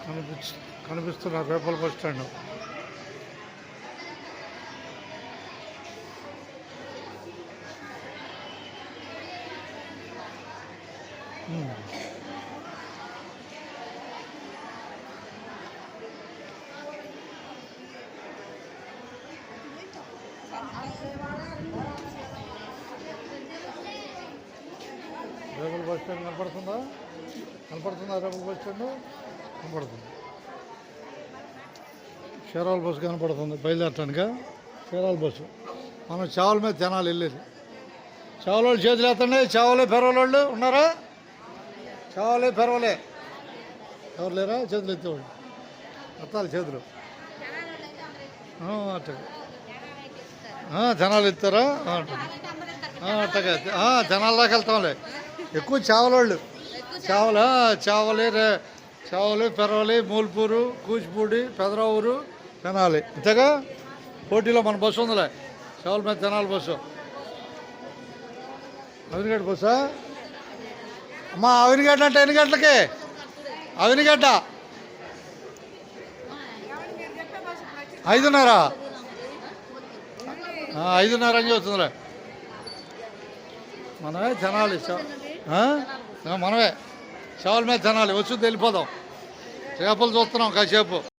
కనిపిస్తున్న Repalle bus stand. Repalle bus stand కనపడుతుందా? Repalle bus stand కనపడుతుంది. షేరాల బస్సు కనపడుతుంది బయలుదేరటానిక. షేరాల బస్సు మనం చావల మీద జనాలు వెళ్ళేది. చావల వాళ్ళు చేతులు ఎత్తండి. చావలే పెరవలోళ్ళు ఉన్నారా? చావలే పెరవలే ఎవరు లేరా? చేతులు ఎత్తేవాళ్ళు ఎత్తాలి చేతులు. అట్టగా జనాలు ఎత్తారా? అట్టగా జనాల దాకా వెళ్తాంలే. ఎక్కువ చావలోళ్ళు. చావలి పెరవలి మూల్పూరు కూచిపూడి పెదరావూరు తెనాలి ఇంతగా పోటీలో మన బస్సు ఉందిలే. చావల మీద తెనాలి బస్సు. అవినిగడ్డ బస్సా అమ్మా? అవినిగడ్డ అంటే ఎన్ని గంటలకి? అవినిగడ్డ 5:30. 5:30 అని చెబుతుందిలే. మనమే తెనాలి. మనమే చావల మీద తినాలి. వచ్చి వెళ్ళిపోదాం. చేపలు చూస్తున్నాం కాసేపు.